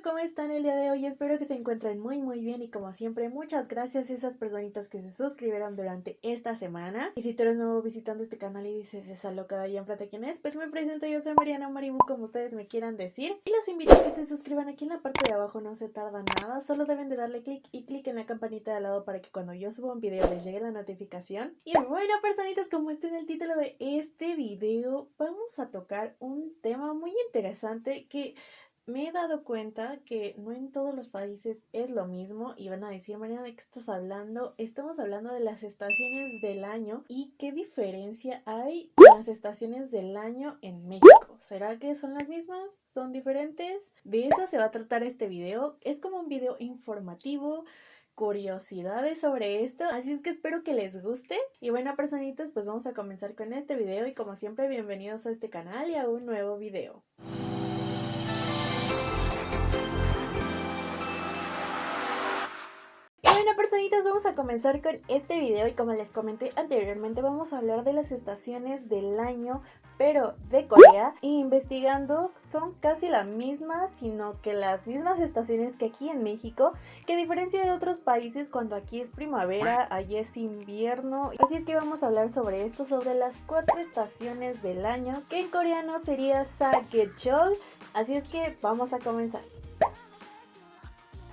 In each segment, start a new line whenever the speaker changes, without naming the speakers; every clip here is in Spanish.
¿cómo están el día de hoy? Espero que se encuentren muy bien y como siempre, muchas gracias a esas personitas que se suscribieron durante esta semana. Y si tú eres nuevo visitando este canal y dices, esa loca de allá enfrente, ¿quién es? Pues me presento, yo soy Mariana Maribu, como ustedes me quieran decir. Y los invito a que se suscriban aquí en la parte de abajo, no se tarda nada, solo deben de darle clic y clic en la campanita de al lado para que cuando yo suba un video les llegue la notificación. Y bueno, personitas, como está en el título de este video, vamos a tocar un tema muy interesante que me he dado cuenta que no en todos los países es lo mismo y van a decir, Mariana, ¿de qué estás hablando? Estamos hablando de las estaciones del año y qué diferencia hay en las estaciones del año en México. ¿Será que son las mismas? ¿Son diferentes? De eso se va a tratar este video. Es como un video informativo, curiosidades sobre esto, así es que espero que les guste. Y bueno, personitas, pues vamos a comenzar con este video y como siempre, bienvenidos a este canal y a un nuevo video. Bueno, personitas, vamos a comenzar con este video y como les comenté anteriormente vamos a hablar de las estaciones del año pero de Corea, y investigando son casi las mismas, sino que las mismas estaciones que aquí en México, que a diferencia de otros países cuando aquí es primavera, allí es invierno. Así es que vamos a hablar sobre esto, sobre las 4 estaciones del año, que en coreano sería Sagecheol. Así es que vamos a comenzar.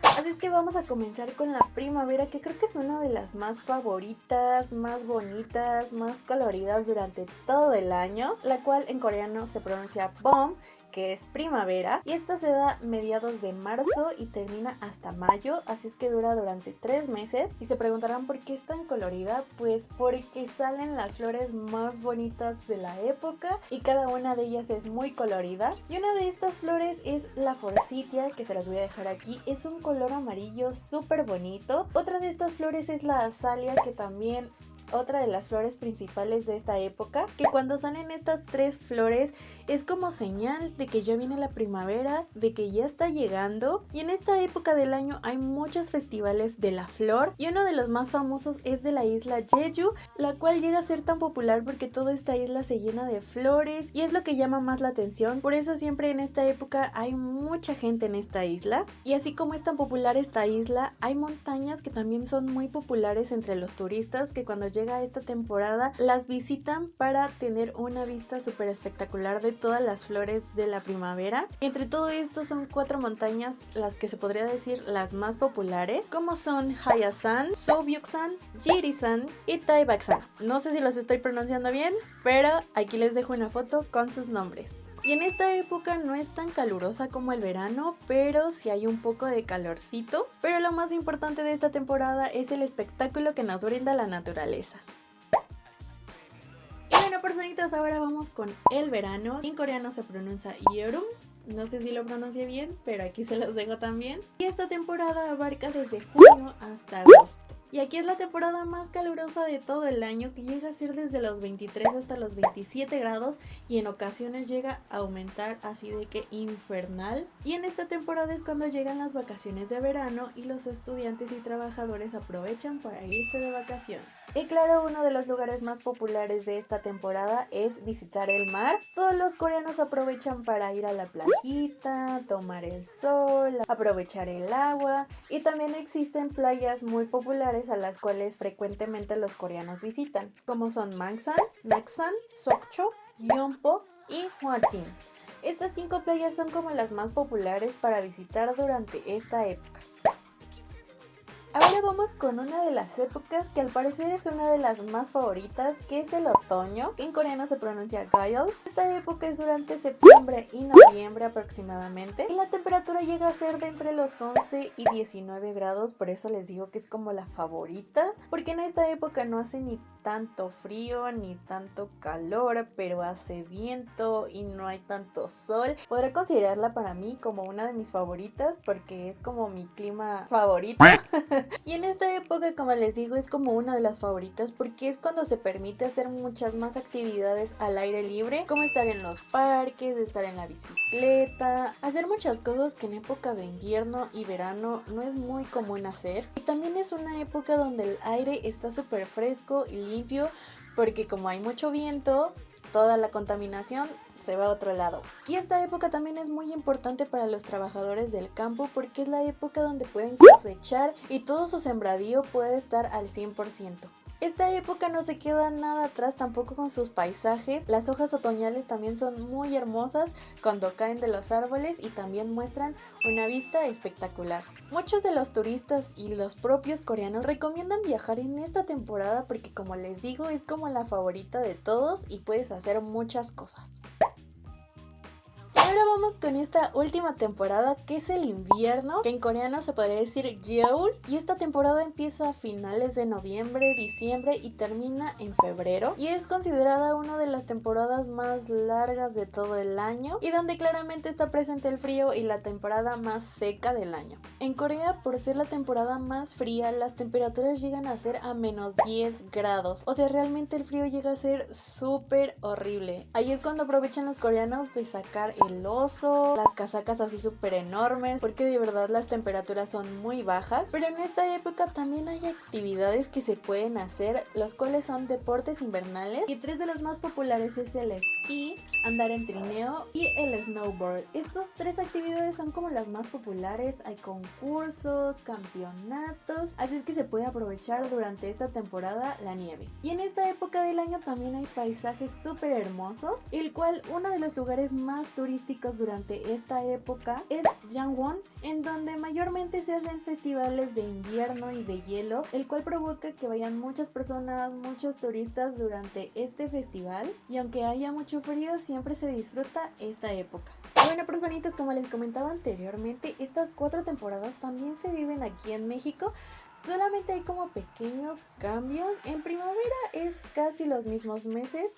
Así es que vamos a comenzar con la primavera, que creo que es una de las más favoritas, más bonitas, más coloridas durante todo el año, la cual en coreano se pronuncia Bom, que es primavera, y esta se da mediados de marzo y termina hasta mayo, así es que dura durante 3 meses. Y se preguntarán por qué es tan colorida, pues porque salen las flores más bonitas de la época y cada una de ellas es muy colorida. Y una de estas flores es la forsythia, que se las voy a dejar aquí, es un color amarillo súper bonito. Otra de estas flores es la azalia, que también otra de las flores principales de esta época, que cuando salen estas 3 flores es como señal de que ya viene la primavera, de que ya está llegando. Y en esta época del año hay muchos festivales de la flor y uno de los más famosos es de la isla Jeju, la cual llega a ser tan popular porque toda esta isla se llena de flores y es lo que llama más la atención. Por eso siempre en esta época hay mucha gente en esta isla, y así como es tan popular esta isla, hay montañas que también son muy populares entre los turistas, que cuando llega esta temporada las visitan para tener una vista súper espectacular de todas las flores de la primavera. Y entre todo esto son 4 montañas las que se podría decir las más populares, como son Hayasan, Sobyuksan, Jirisan y Taebaeksan. No sé si los estoy pronunciando bien, pero aquí les dejo una foto con sus nombres. Y en esta época no es tan calurosa como el verano, pero sí hay un poco de calorcito. Pero lo más importante de esta temporada es el espectáculo que nos brinda la naturaleza. Y bueno, personitas, ahora vamos con el verano. En coreano se pronuncia Yeorum. No sé si lo pronuncié bien, pero aquí se los dejo también. Y esta temporada abarca desde junio hasta agosto. Y aquí es la temporada más calurosa de todo el año, que llega a ser desde los 23 hasta los 27 grados y en ocasiones llega a aumentar así de que infernal. Y en esta temporada es cuando llegan las vacaciones de verano y los estudiantes y trabajadores aprovechan para irse de vacaciones. Y claro, uno de los lugares más populares de esta temporada es visitar el mar. Todos los coreanos aprovechan para ir a la playita, tomar el sol, aprovechar el agua, y también existen playas muy populares a las cuales frecuentemente los coreanos visitan, como son Mangsan, Naksan, Sokcho, Yeonpo y Hwatin. Estas 5 playas son como las más populares para visitar durante esta época. Ahora vamos con una de las épocas que al parecer es una de las más favoritas, que es el otoño, que en coreano se pronuncia Gyeol. Esta época es durante septiembre y noviembre aproximadamente, y la temperatura llega a ser de entre los 11 y 19 grados, por eso les digo que es como la favorita, porque en esta época no hace ni tanto frío ni tanto calor, pero hace viento y no hay tanto sol. Podré considerarla para mí como una de mis favoritas porque es como mi clima favorito. Y en esta época, como les digo, es como una de las favoritas porque es cuando se permite hacer muchas más actividades al aire libre, como estar en los parques, estar en la bicicleta, hacer muchas cosas que en época de invierno y verano no es muy común hacer. Y también es una época donde el aire está súper fresco y limpio porque como hay mucho viento, toda la contaminación se va a otro lado. Y esta época también es muy importante para los trabajadores del campo porque es la época donde pueden cosechar y todo su sembradío puede estar al 100%. Esta época no se queda nada atrás tampoco con sus paisajes. Las hojas otoñales también son muy hermosas cuando caen de los árboles y también muestran una vista espectacular. Muchos de los turistas y los propios coreanos recomiendan viajar en esta temporada porque, como les digo, es como la favorita de todos y puedes hacer muchas cosas. Ahora vamos con esta última temporada que es el invierno, que en coreano se podría decir Yeol, y esta temporada empieza a finales de noviembre, diciembre y termina en febrero, y es considerada una de las temporadas más largas de todo el año y donde claramente está presente el frío y la temporada más seca del año. En Corea, por ser la temporada más fría, las temperaturas llegan a ser a menos 10 grados, o sea, realmente el frío llega a ser súper horrible. Ahí es cuando aprovechan los coreanos de sacar el oso, las casacas así súper enormes, porque de verdad las temperaturas son muy bajas. Pero en esta época también hay actividades que se pueden hacer, los cuales son deportes invernales, y tres de los más populares es el esquí, andar en trineo y el snowboard. Estas tres actividades son como las más populares, hay concursos, campeonatos, así es que se puede aprovechar durante esta temporada la nieve. Y en esta época del año también hay paisajes súper hermosos, el cual uno de los lugares más turísticos durante esta época es Gangwon, en donde mayormente se hacen festivales de invierno y de hielo, el cual provoca que vayan muchas personas, muchos turistas durante este festival, y aunque haya mucho frío siempre se disfruta esta época. Bueno, personitas, como les comentaba anteriormente, estas 4 temporadas también se viven aquí en México, solamente hay como pequeños cambios. En primavera es casi los mismos meses,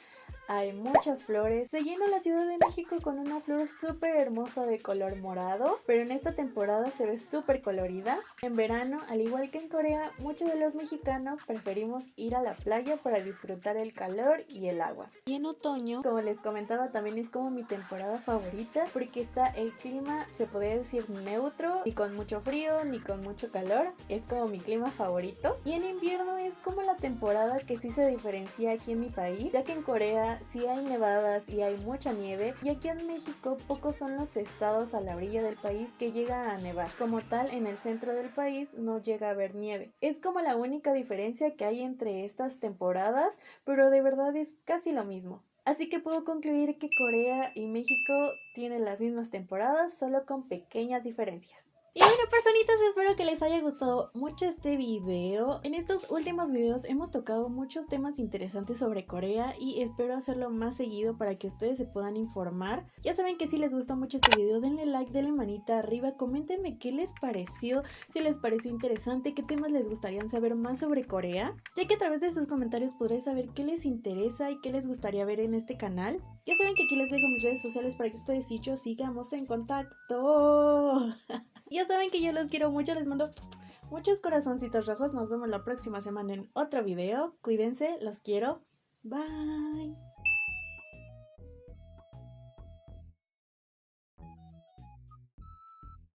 hay muchas flores, se llena la Ciudad de México con una flor súper hermosa de color morado, pero en esta temporada se ve súper colorida. En verano, al igual que en Corea, muchos de los mexicanos preferimos ir a la playa para disfrutar el calor y el agua. Y en otoño, como les comentaba, también es como mi temporada favorita porque está el clima, se podría decir, neutro, ni con mucho frío ni con mucho calor, es como mi clima favorito. Y en invierno es como la temporada que sí se diferencia aquí en mi país, ya que en Corea sí hay nevadas y hay mucha nieve, y aquí en México pocos son los estados a la orilla del país que llega a nevar. Como tal, en el centro del país no llega a haber nieve. Es como la única diferencia que hay entre estas temporadas, pero de verdad es casi lo mismo. Así que puedo concluir que Corea y México tienen las mismas temporadas, solo con pequeñas diferencias. Y bueno, personitas, espero que les haya gustado mucho este video. En estos últimos videos hemos tocado muchos temas interesantes sobre Corea y espero hacerlo más seguido para que ustedes se puedan informar. Ya saben que si les gustó mucho este video, denle like, denle manita arriba, coméntenme qué les pareció, si les pareció interesante, qué temas les gustaría saber más sobre Corea, ya que a través de sus comentarios podré saber qué les interesa y qué les gustaría ver en este canal. Ya saben que aquí les dejo mis redes sociales para que ustedes y yo sigamos en contacto. Ya saben que yo los quiero mucho, les mando muchos corazoncitos rojos. Nos vemos la próxima semana en otro video. Cuídense, los quiero. Bye.